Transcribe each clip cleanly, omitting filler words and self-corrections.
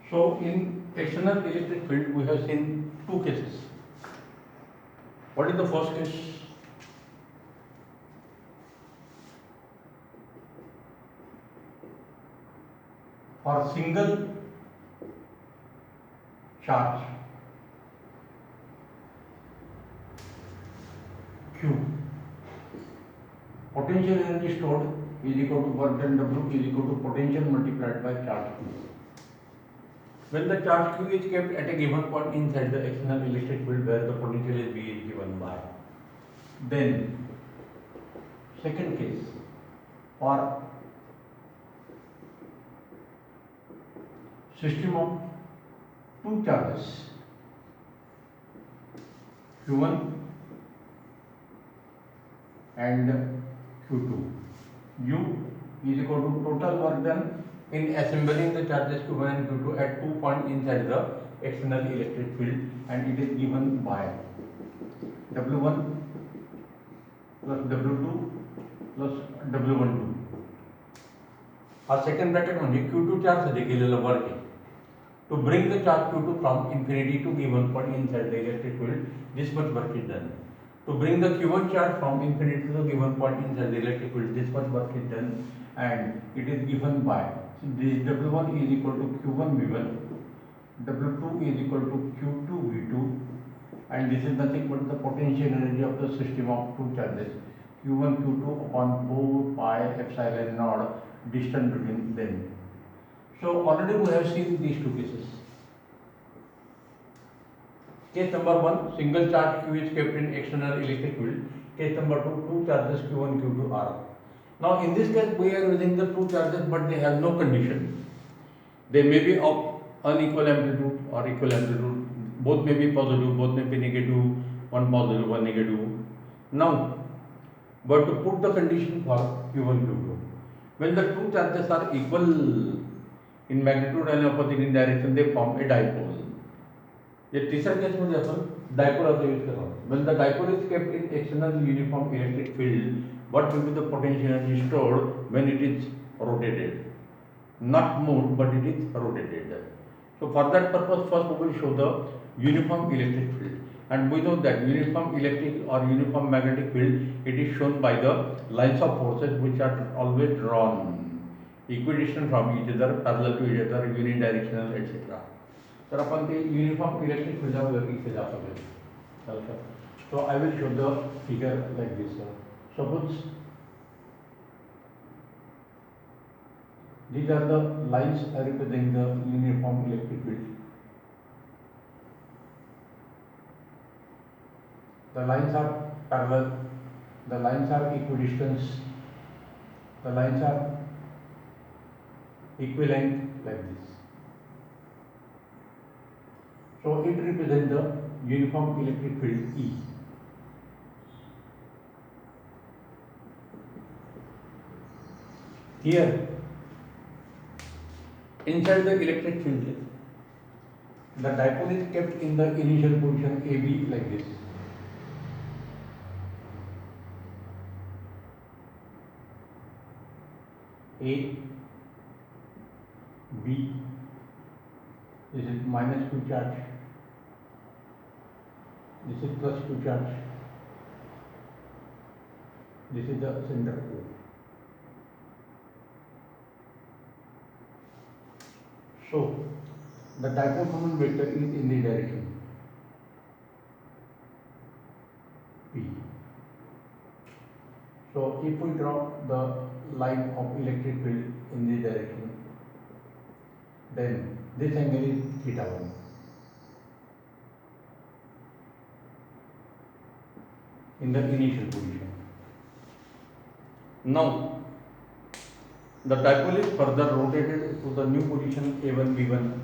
So in external electric field, we have seen two cases. What is the first case? For single charge Q, potential energy stored is equal to work done W is equal to potential multiplied by charge Q. When the charge Q is kept at a given point inside the external electric field where the potential is V is given by, then second case, for system of two charges Q1 and Q2, U is equal to total work done in assembling the charges Q1 and Q2 at 2 points inside the external electric field, and it is given by W1 plus W2 plus W12. और second bracket म्हणजे Q2 charge साठी केलेलं work आहे. To bring the charge Q2 from infinity to given point inside the electric field, this much work is done. To bring the Q1 charge from infinity to the given point inside the electric field, this much work is done, and it is given by this W1 is equal to Q1 V1, W2 is equal to Q2 V2, and this is nothing but the potential energy of the system of two charges Q1 Q2 upon 4 pi epsilon naught distance between them. So already we have seen these two cases. Case number 1, single charge Q is kept in external electric field. Case number 2, two charges Q1 Q2 are. Now in this case we are using the two charges, but they have no condition. They may be of unequal amplitude or equal amplitude. Both may be positive, both may be negative. One positive, one negative. Now, but to put the condition for Q1 Q2, when the two charges are equal in magnitude and opposite in direction, they form a dipole. ये तीसरा case में अपन dipole of the use करो. When the dipole is kept in external uniform electric field, what will be the potential energy stored when it is rotated? Not moved, but it is rotated. So for that purpose, first we will show the uniform electric field, and we know that uniform electric or uniform magnetic field, it is shown by the lines of forces which are always drawn equidistant from each other, parallel to each other, unidirectional, etc. तर अपन ते uniform electric field वर इथे जातो. So I will show the figure like this. Suppose these are the lines representing the uniform electric field. The lines are parallel, the lines are equidistant, the lines are equivalent like this. So it represents the uniform electric field E. Here, inside the electric field, the dipole is kept in the initial position AB like this. A, B, this is minus Q charge, this is plus Q charge, this is the center O. So the dipole moment vector is in the direction P. So if we draw the line of electric field in this direction, then this angle is θ1. In the initial position. Now the dipole is further rotated to the new position A1 B1.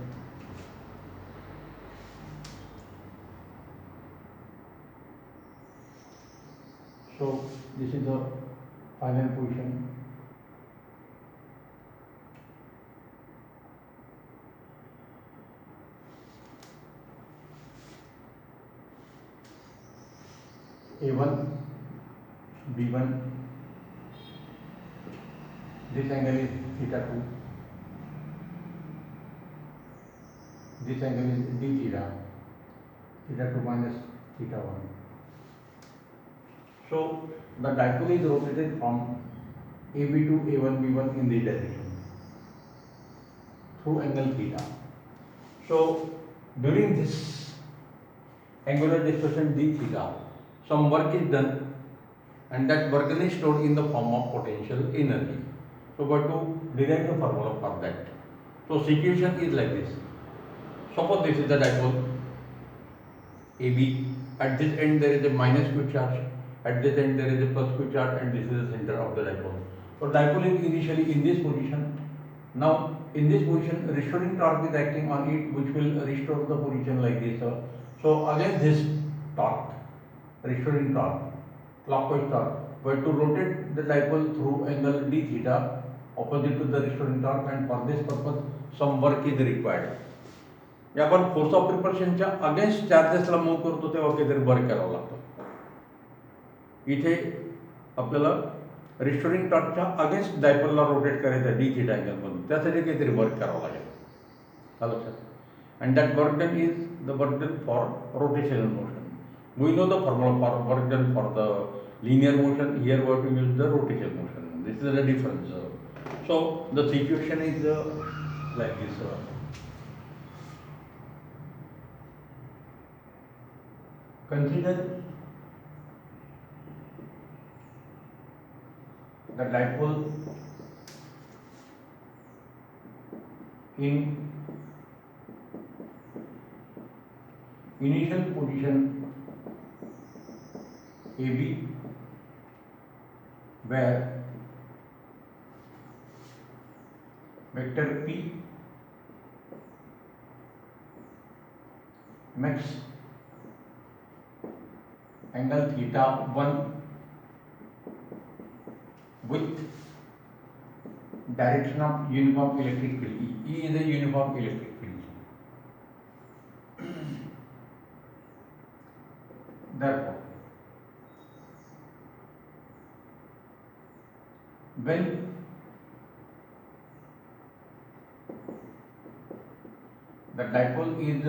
So this is the final position. A1, B1, this angle is θ2. This angle is d theta, theta 2 minus theta 1. So the dipole is rotated from AB to A1 B1 in this direction through angle theta. So during this angular displacement d theta, some work is done, and that work is stored in the form of potential energy. So we have to derive the formula for that. So situation is like this. Suppose this is the dipole AB. At this end there is a minus q charge. At this end there is a plus q charge, and this is the center of the dipole. So dipole is initially in this position. Now in this position, restoring torque is acting on it, which will restore the position like this. So again this torque, restoring torque, clockwise torque, we have to rotate the dipole through angle d theta opposite to the restoring torque, and for this purpose some work is required. या आपण force of रिपल्शनच्या against चार्जेसला move करतो तेव्हा काहीतरी work करावं लागतं. इथे आपल्याला रिस्टोरिंग टॉर्कच्या अगेन्स्ट डायपोलला रोटेट करायचं डी थीटा अँगलमधून, त्यासाठी काहीतरी वर्क करावं लागेल. चालू sir. And that work done is the work done for rotational motion. We know the formula for work done for the linear motion. Here we have to use the rotational motion. This is the difference. So the situation is like this. Consider the dipole in initial position AB, where vector P makes angle theta 1 with direction of uniform electric field. E is a uniform electric field. Therefore, when the dipole is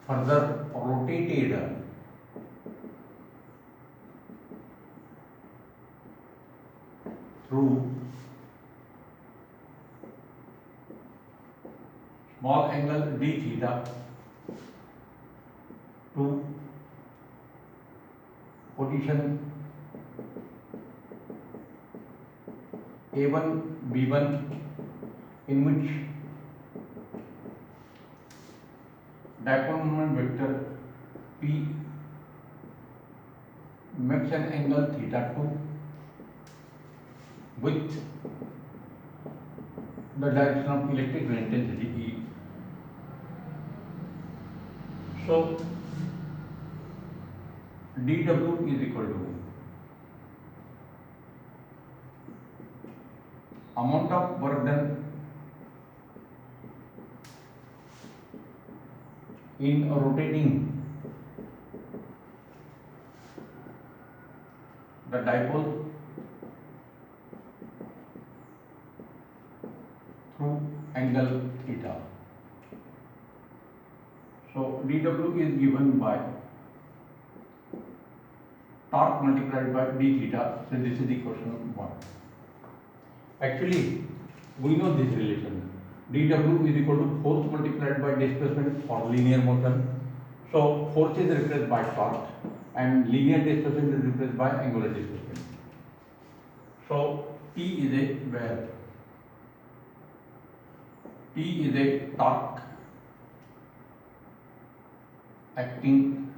further rotated through small angle d theta to position A1 B1, in which dipole moment vector P makes an angle theta 2 with the direction of electric field intensity E. So dW is equal to amount of work done in rotating the dipole through angle theta. So dW is given by torque multiplied by d theta. So this is equation 1. Actually, we know this relation. dW is equal to force multiplied by displacement for linear motion. So force is replaced by torque, and linear displacement is replaced by angular displacement. So T is a where T is a torque acting,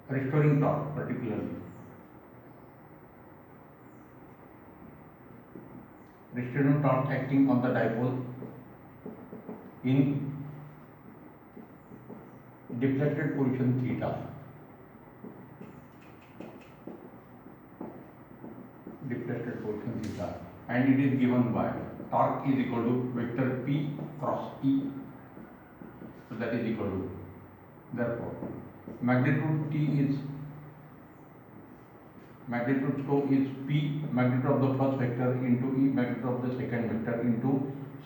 restoring torque particularly. Restoring torque acting on the dipole in deflected position theta. Deflected position theta, and it is given by torque is equal to vector P cross E. So that is equal to, therefore magnitude T is magnitude tau is P magnitude of the first vector into E magnitude of the second vector into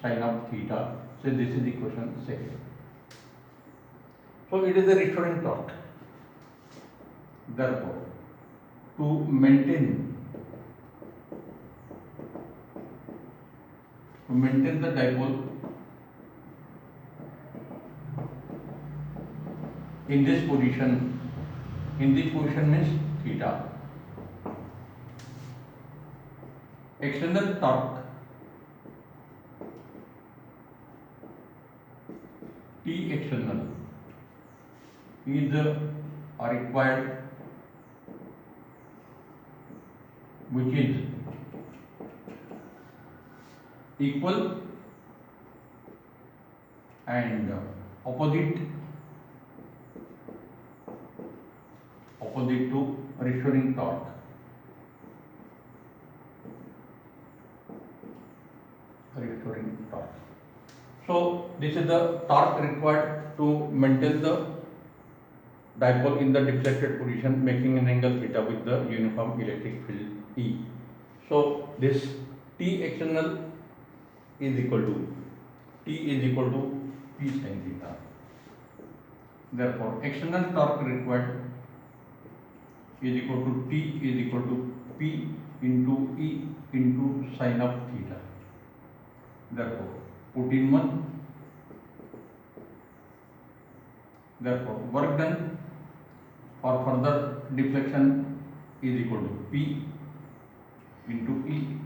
sin of theta. So this is equation second. So it is a restoring torque. Therefore, to maintain the dipole in this position means theta. External torque T external is required, which is equal and opposite to restoring torque. So this is the torque required to maintain the dipole in the deflected position, making an angle theta with the uniform electric field E. So this T external is equal to P sin theta. Therefore, external torque required is equal to T is equal to P into E into sin of theta. Therefore, put in 1. Therefore, work done for further deflection is equal to P into E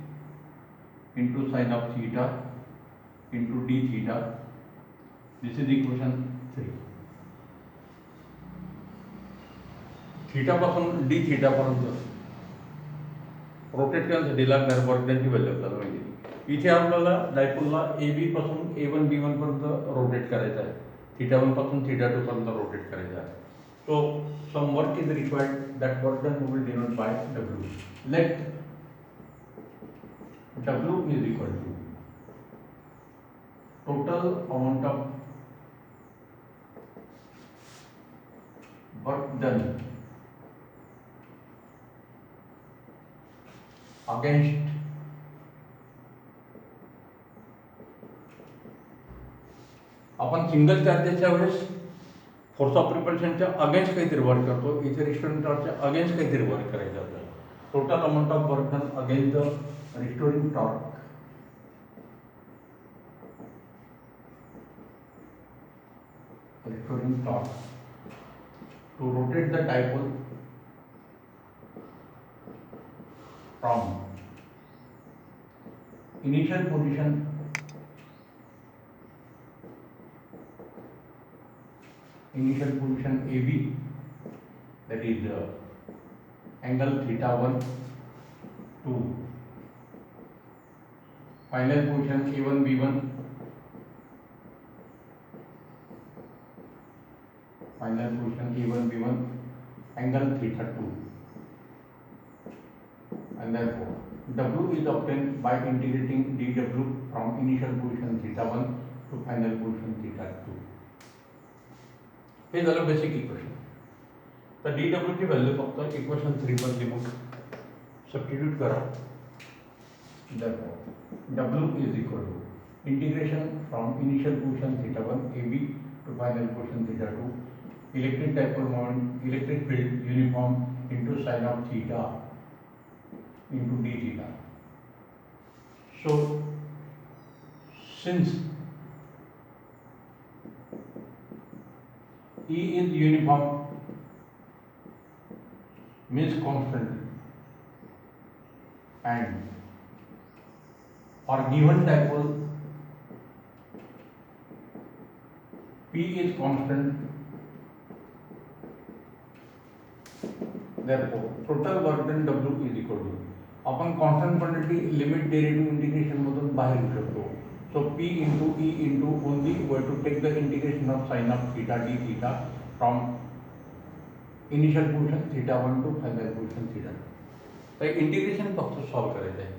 into sin of theta into d theta. This is equation 3. Theta पासून D theta पर्यंत rotate करण्यासाठी लागणाऱ्या work डनची value आपल्याला माहिती आहे. इथे आपल्याला डायपोलला A B पासून A1 B1 पर्यंत रोटेट करायचं आहे. थीटा 1 पासून थीटा 2 पर्यंत रोटेट करायचं आहे. So some work is required. That work done will be denoted by W. Let W is equal to total amount of work done against आपण single चार्जेसच्या वेळेस force of रिपल्शनच्या against काहीतरी work करतो. इथे restoring टॉर्कच्या against काहीतरी work करायचं आपल्याला. Total amount of work done against the restoring torque to rotate the dipole from initial position AB, that is angle theta 1, to final position A1 B1, angle theta 2, and therefore W is obtained by integrating dW from initial position theta 1 to final position theta 2. हे झालं basic equation. तर dW ची value फक्त equation 3 मध्ये मग substitute करा. Therefore W is equal to integration from initial position theta 1 AB to final position theta 2, electric dipole moment, electric field uniform into sin of theta into d theta. So since E is uniform means constant, and for given dipole P is constant, therefore total work done W is equal to, आपण constant quantity limit derivative integration मधून बाहेर घेऊ शकतो. So P into E into only we have to take the integration of sin of theta d theta from initial position theta 1 to final position theta 2. तर integration फक्त solve करायचं आहे.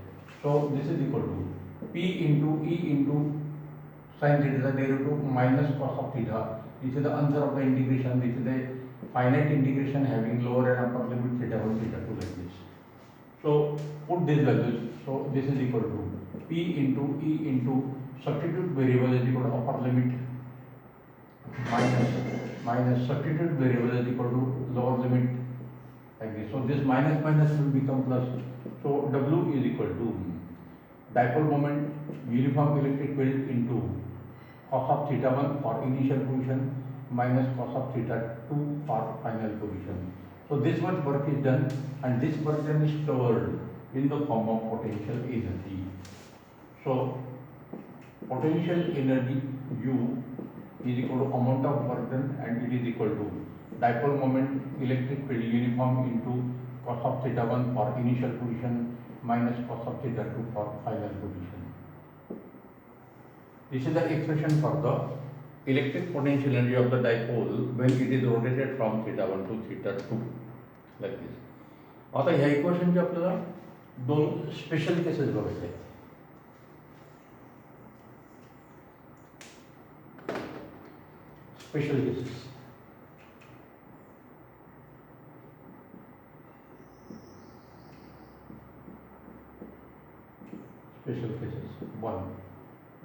So this is equal to P into E into sin theta the derivative minus cos of theta. This is the answer of the integration. This is the finite integration having lower and upper limit theta 1 theta 2 like this. So put these values. So this is equal to P into E into substitute variable is equal to upper limit minus substitute variable is equal to lower limit, like this. So this minus minus will become plus. So W is equal to dipole moment uniform electric field into cos of theta 1 for initial position minus cos of theta 2 for final position. So this much work is done, and this work then is stored in the form of potential energy. So potential energy U is equal to amount of work done, and it is equal to dipole moment electric field uniform into cos of theta 1 for initial position minus cos of theta 2 for final position. This is the expression for the electric potential energy of the dipole when it is rotated from theta 1 to theta 2, like this. आता ह्या इक्वेशनचे आपल्याला दोन special cases बघायचे आहेत. Special cases. Special cases. 1.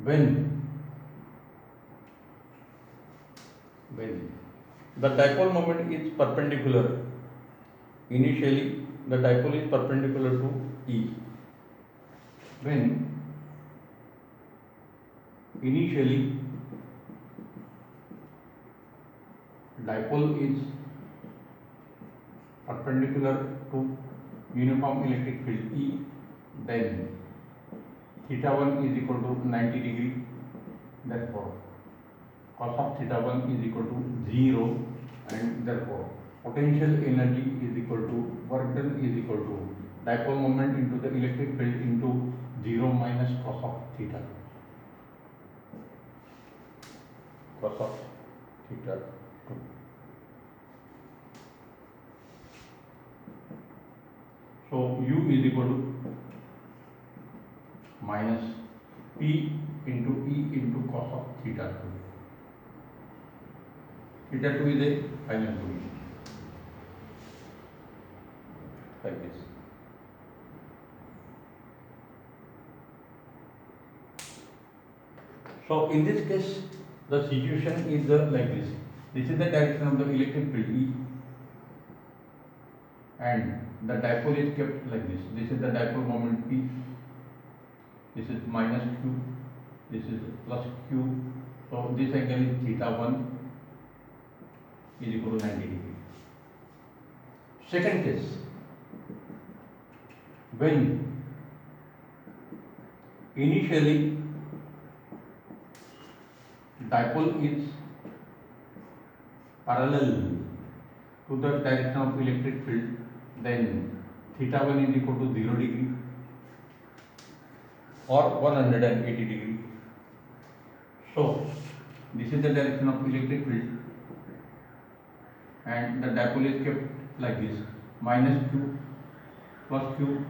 When the dipole moment is perpendicular, initially the dipole is perpendicular to E. When initially dipole is perpendicular to uniform electric field E, then theta 1 is equal to 90 degree, therefore cos of theta 1 is equal to 0, and therefore potential energy is equal to work done is equal to dipole moment into the electric field into 0 minus cos of theta 2. So U is equal to minus P into E into cos of theta 2. Theta 2 is a final position, like this. So in this case, the situation is like this. This is the direction of the electric field E, and the dipole is kept like this. This is the dipole moment P. This is minus Q, this is plus Q. So this angle is theta 1 is equal to 90 degree. Second case, when initially dipole is parallel to the direction of electric field, then theta 1 is equal to 0 degree or 180 degree. So this is the direction of electric field, and the dipole is kept like this, minus Q plus Q.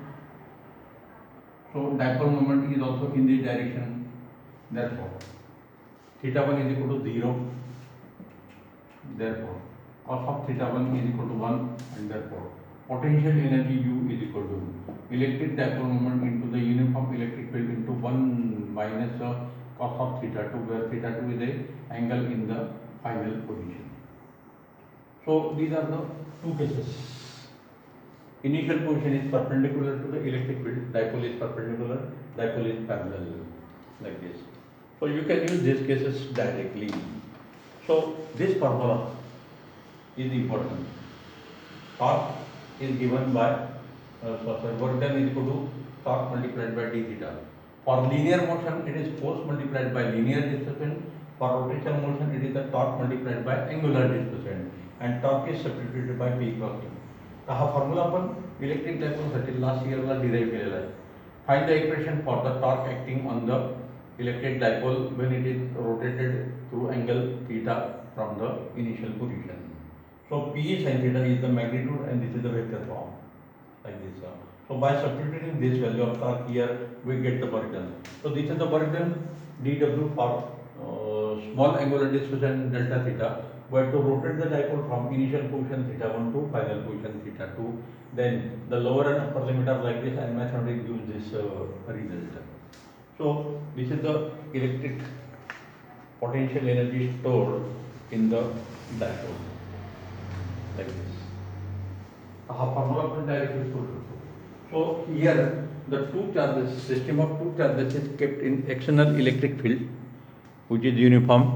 So dipole moment is also in this direction, therefore theta 1 is equal to 0, therefore cos of theta 1 is equal to 1, and therefore potential energy U is equal to electric dipole moment into the uniform electric field into 1 minus cos of theta 2, where theta 2 is a angle in the final position. So these are the two cases. Initial position is perpendicular to the electric field, dipole is perpendicular, dipole is parallel, like this. So you can use these cases directly. So this formula is important. Torque is given by work done is equal to torque multiplied by d theta. For linear motion, it is force multiplied by linear displacement. For rotational motion, it is the torque multiplied by angular displacement, and torque is substituted by P cross E. तर हा formula आपण electric डायपोलसाठी last इयरला derive केलेला आहे. Find the equation for the torque acting on the electric dipole when it is rotated through angle theta from the initial position. So P sin theta is the magnitude, and this is the vector form, like this. So by substituting this value of torque here, we get the work done. So this is the work done dW for small angular displacement delta theta we have to rotate the dipole from initial position theta 1 to final position theta 2. Then the lower and upper limit are like this, and mathematics gives this result. So this is the electric potential energy stored in the dipole, like this. Formula आपण directly करू शकतो. So here the two charges, system of two charges is kept in external electric field, which is uniform,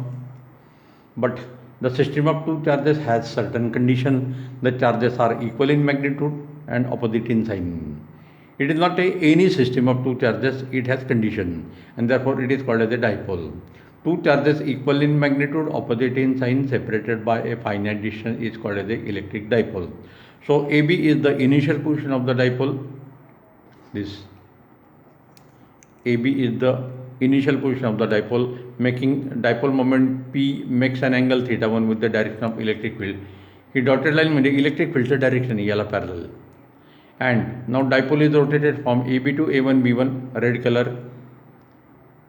but the system of two charges has certain condition. The charges are equal in magnitude and opposite in sign. It is not any system of two charges, it has condition, and therefore it is called as a dipole. Two charges equal in magnitude, opposite in sign, separated by a finite distance is called as a electric dipole. So AB is the initial position of the dipole. This AB is the initial position of the dipole, making dipole moment P makes an angle theta 1 with the direction of electric field. He dotted line म्हणजे electric fieldचं direction याला parallel. And now dipole is rotated from AB to A1 B1, red color,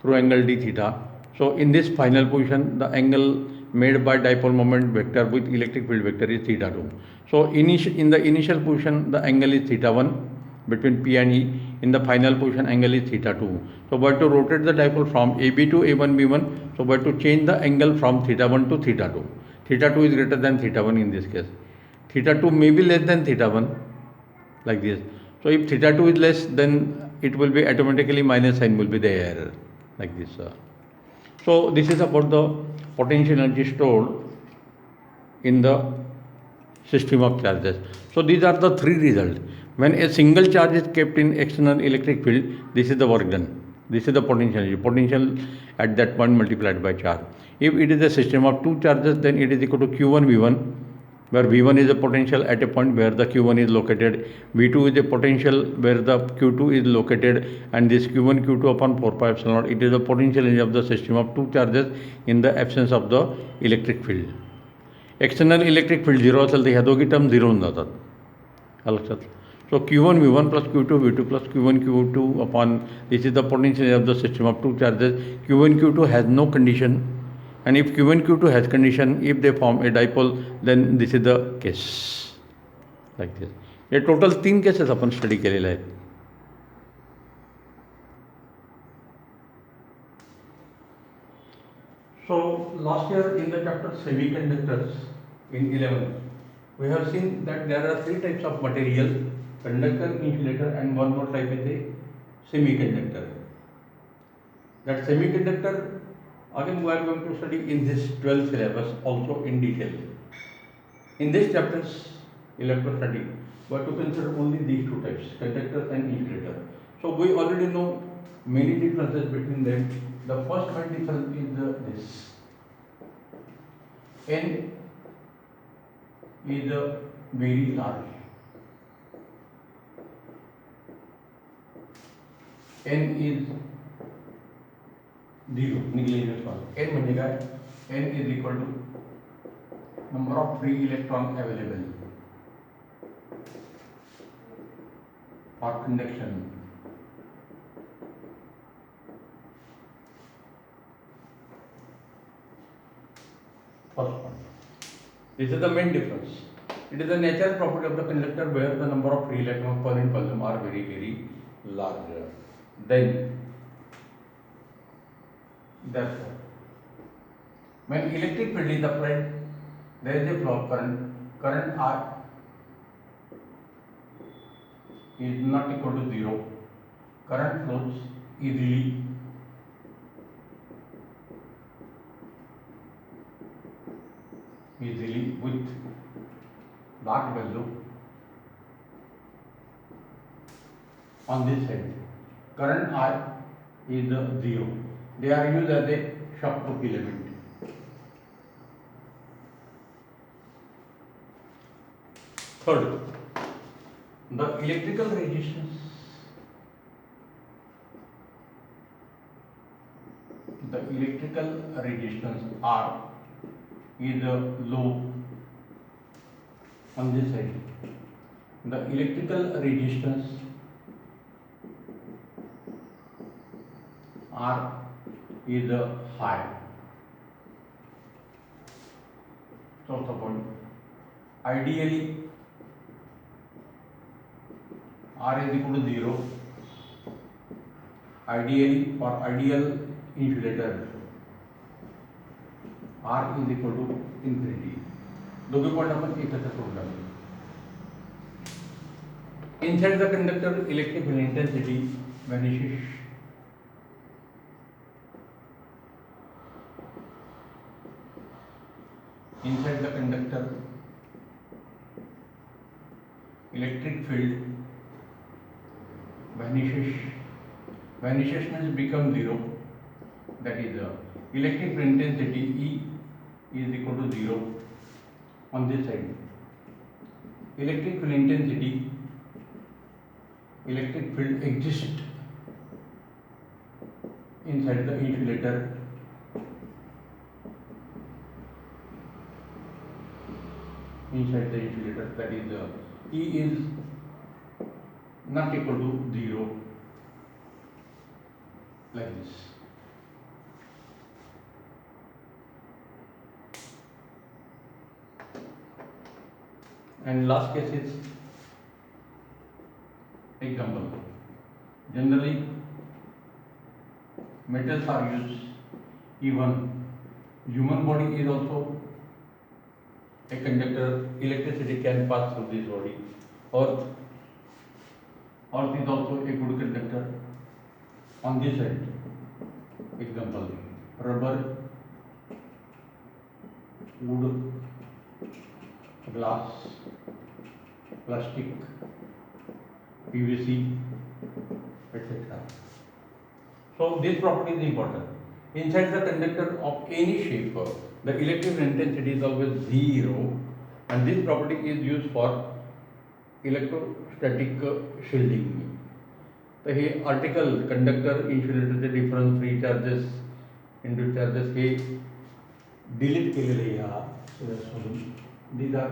through angle d theta. So in this final position, the angle made by dipole moment vector with electric field vector is theta 2. So in the initial position, the angle is theta 1 between P and E. In the final position, angle is theta 2. So we have to rotate the dipole from AB to A1 B1. So we have to change the angle from theta 1 to theta 2. Theta 2 is greater than theta 1 in this case. Theta 2 may be less than theta 1, like this. So if theta 2 is less, then it will be automatically minus sign will be there, like this. So this is about the potential energy stored in the system of charges. So these are the three results. When a single charge is kept in external electric field, this is the work done. This is the potential energy. Potential at that point multiplied by charge. If it is a system of two charges, then it is equal to Q1 V1, where V1 is a potential at a point where the Q1 is located, V2 is a potential where the Q2 is located, and this Q1 Q2 upon 4 pi epsilon naught, it is the potential energy of the system of two charges in the absence of the electric field. External electric field 0 असेल तर ह्या दोघी term 0 होऊन जातात, लक्षात. सो Q1 V1 plus Q2 V2 plus Q1 Q2 upon this is the potential of the system of two charges. Q1 Q2 has no condition, and if Q1 Q2 has condition, if they form a dipole, then this is the case, like this. हे total 3 cases आपण study केलेले आहेत. So last year in the chapter semiconductors in 11, we have seen that there are three types of material: conductor, insulator, and one more type is a semiconductor. That semiconductor again we are going to study in this 12th syllabus also in detail. In this chapter's electrostatic, we have to consider only these two types: conductor and insulator. So we already know many differences between them. The first one difference is this: N is very large. N is 0, negligible one. N म्हणजे काय? N is equal to number of free electron available for conduction. First one. This is the main difference. It is the natural property of the conductor where the number of free electrons per impulse are very, very large. Then, therefore, when electric field is applied, there is a flow of current. Current I is not equal to 0. Current flows easily with large value on this side. Current I is 0. They are used as a shockproof element. Third, the electrical resistance. The electrical resistance R is low on this side. The electrical resistance R is high चौथा point, ideally R is equal to 0, ideally for ideal insulator R is equal to infinity. दोघे point आपण एकत्र सोडला. Inside the conductor electric field intensity vanishes. Inside the conductor electric field vanishes. Vanishes means become zero. That is electric field intensity E is equal to 0 on this side. Electric field intensity, electric field exists inside the insulator. Inside the insulator, that is E is not equal to 0, like this. And last case is example. Generally metals are used, even human body is also a conductor. Electricity can pass through this body. Earth is also a good conductor. On this side, example, rubber, wood, glass, plastic, PVC, etc. So this property is important. Inside the conductor of any shape, the electric intensity is always 0, and this property is used for electrostatic shielding. तर हे article conductor इन्सुलेटरचे difference, free charges, induce charges हे delete केलेले ह्या सिलेबसमधून. These are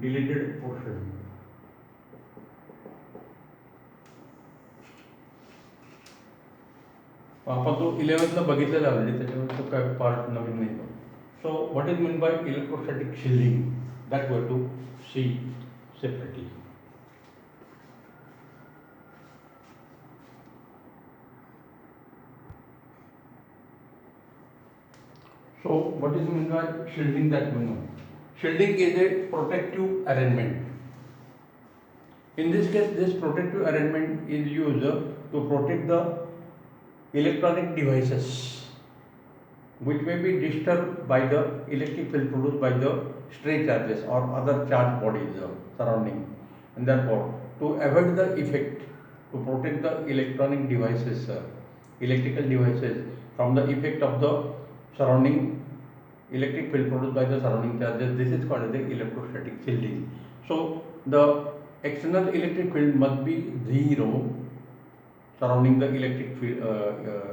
deleted portion. आपण तो 11th ला बघितलेला ऑलरेडी, त्याच्यामुळे तो काय पार्ट नवीन नाही. So what is mean by electrostatic shielding, that we have to see separately. So what is meant by shielding, that we know. Shielding is a protective arrangement. In this case, this protective arrangement is used to protect the electronic devices which may be disturbed by the electric field produced by the stray charges or other charged bodies surrounding, and therefore to avoid the effect, to protect the electronic devices, electrical devices from the effect of the surrounding electric field produced by the surrounding charges, this is called the electrostatic shielding. So the external electric field must be 0 surrounding the electric field,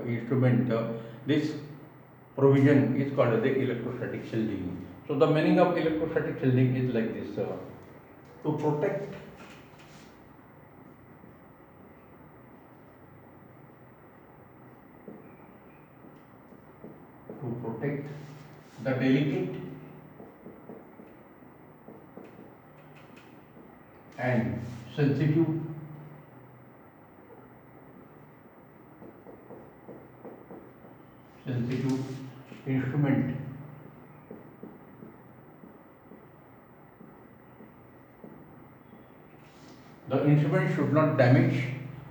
instrument. This provision is called the electrostatic shielding. So the meaning of electrostatic shielding is like this: to protect the delicate and sensitive instrument the instrument should not damage,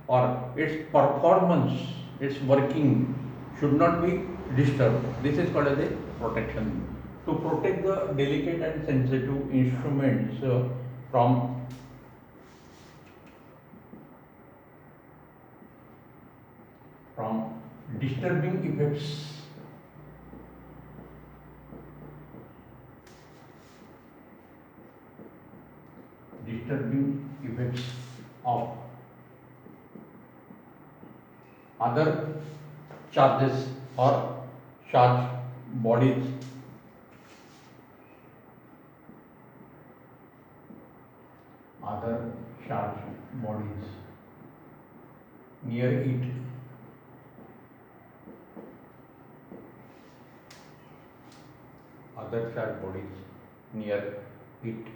or its performance, its working should not be disturbed. This is called as a protection. To protect the delicate and sensitive instruments from disturbing effects of other charges or charged bodies near it. other charged bodies near it.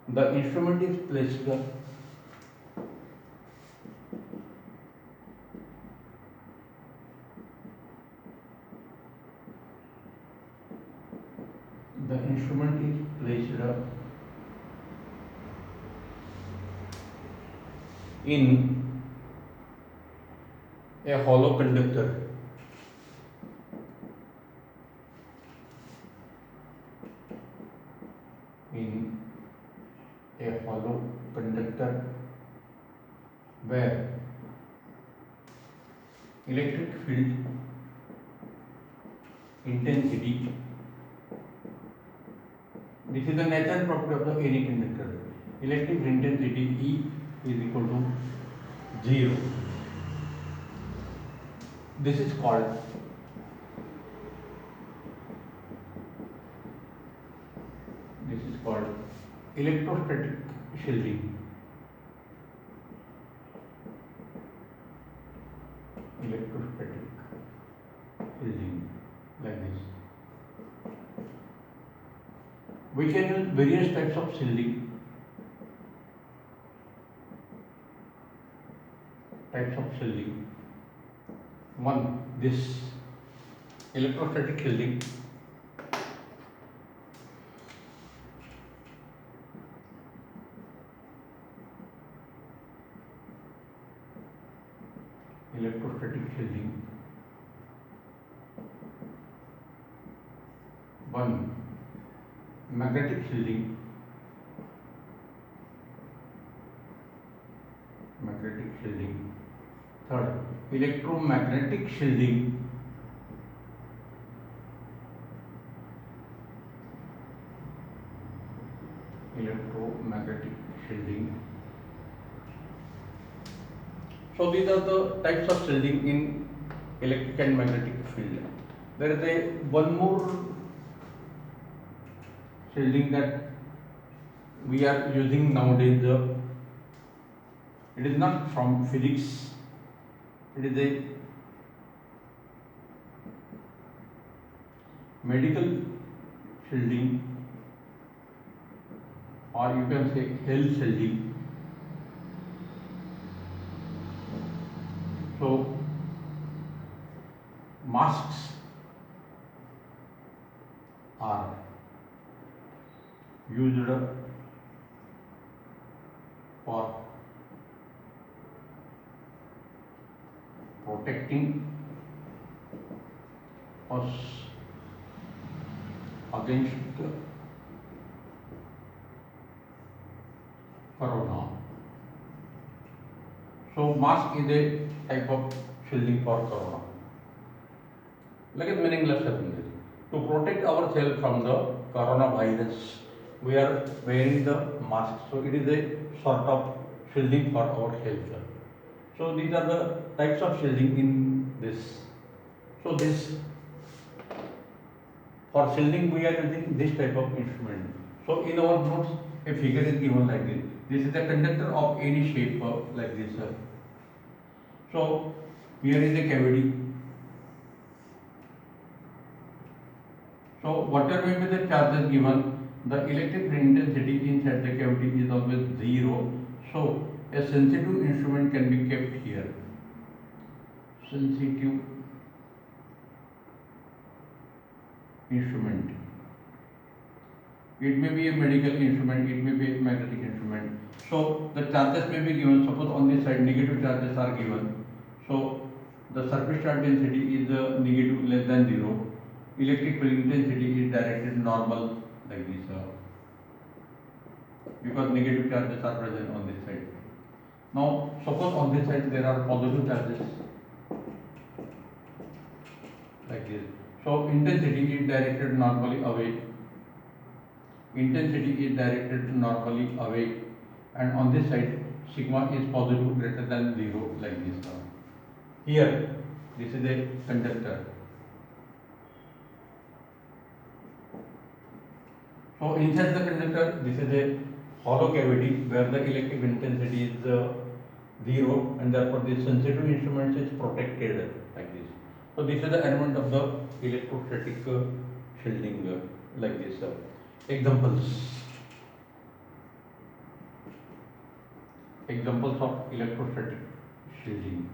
The instrument is placed in a hollow conductor in a hollow conductor where electric field intensity, this is the natural property of the any conductor, electric intensity E is equal to 0. This is called electrostatic shielding. Electrostatic shielding, like this. We can use various types of shielding. One, this electrostatic shielding. One, magnetic shielding. Third, electromagnetic shielding. So these are the types of shielding in electric and magnetic field. There is one more shielding that we are using nowadays. It is not from physics. It is a medical shielding, or you can say health shielding. So masks are used for protecting us against corona. So mask is a type of shielding for corona. Like a meaningless thing. To protect ourselves from the coronavirus, we are wearing the mask. So it is a sort of shielding for our health. So these are the types of shielding in this. So this, for shielding we are using this type of instrument. So in our notes a figure is given like this. This is the conductor of any shape like this. So here is a cavity. So whatever may be the charges given, the electric intensity inside the cavity is always 0. So a sensitive instrument can be kept here. Sensitive instrument. It may be a medical instrument, it may be a magnetic instrument. So the charges may be given. Suppose on this side negative charges are given. So the surface charge density is negative less than 0. Electric field intensity is directed normal like this, because negative charges are present on this side. Now suppose on this side there are positive charges like this. So intensity is directed normally away. And on this side sigma is positive greater than 0 like this. Here this is a conductor. So inside the conductor, this is a hollow cavity where the electric intensity is 0, and therefore the sensitive instrument is protected like this. So this is the element of the electrostatic shielding like this. Examples. Examples of electrostatic shielding.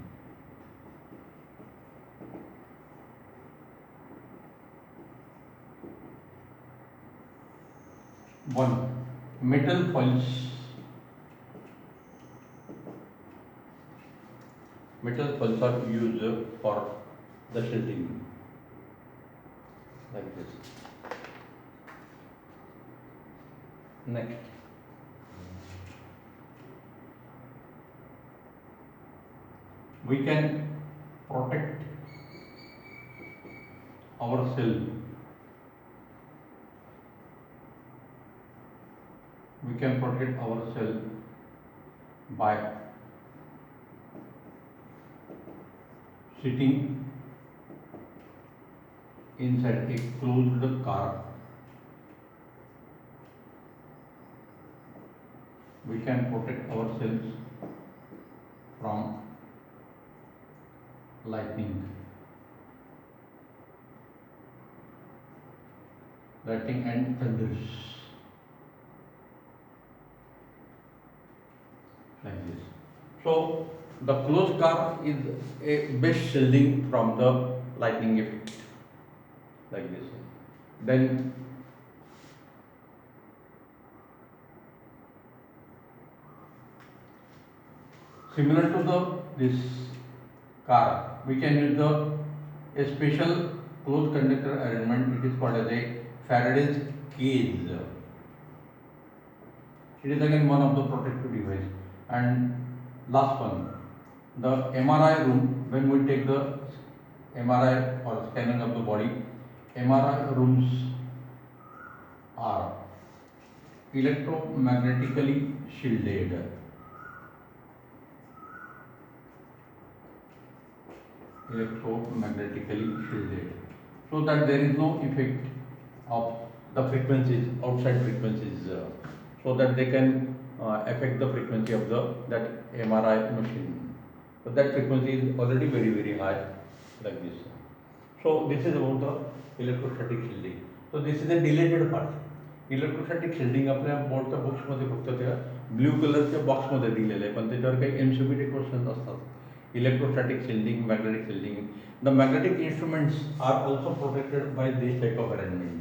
One, metal foils. Metal foils are used for the shielding like this. Next, we can protect ourselves. We can protect ourselves by sitting inside a closed car. We can protect ourselves from lightning and thunders like this. So the closed car is a best shielding from the lightning effect like this. Then similar to this car, we can use a special closed conductor arrangement. It is called as a Faraday's cage. It is again one of the protective device. And last one, the MRI room. When we take the MRI or scanning of the body, MRI rooms are electromagnetically shielded. Electromagnetically shielded, so that there is no effect of the frequencies, outside frequencies, so that they can affect the frequency of that MRI machine. So that frequency is already very high like this. So this is about the electrostatic shielding. So this is a deleted part. Electrostatic shielding आपल्या बोर्डच्या बुक्समध्ये फक्त त्या blue कलरच्या बॉक्समध्ये दिलेलं आहे, पण त्याच्यावर काही MCQ क्वेश्चन्स असतात. Electrostatic shielding, magnetic shielding. The magnetic instruments are also protected by this type of arrangement.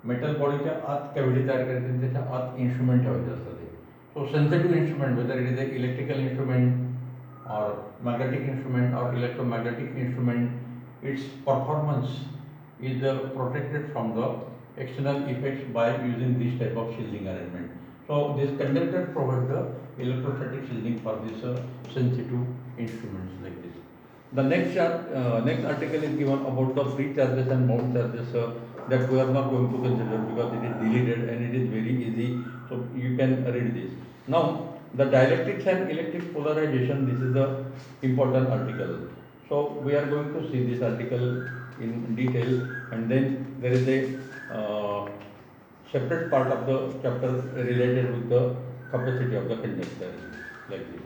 Metal बॉडीच्या आत कॅव्हिटी तयार करायची, त्याच्या आत इन्स्ट्रुमेंट ठेवायचे असतात. So sensitive instrument, whether it is a electrical instrument or magnetic instrument or electromagnetic instrument, its performance is protected from the external effects by using this type of shielding arrangement. So this conductor provides the electrostatic shielding for this sensitive instruments like this. The next article is given about the free charges and bound charges that we are not going to consider because it is deleted and it is very easy. So you can read this. Now the dielectrics and electric polarization, this is the important article. So we are going to see this article in detail, and then there is a separate part of the chapter related with the capacity of the conductor like this.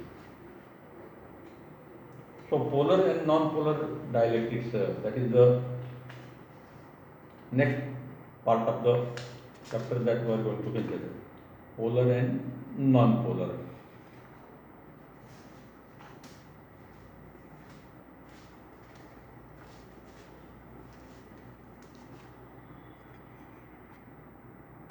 So polar and non-polar dielectrics, that is the next part of the chapter that we are going to consider. Polar and non-polar.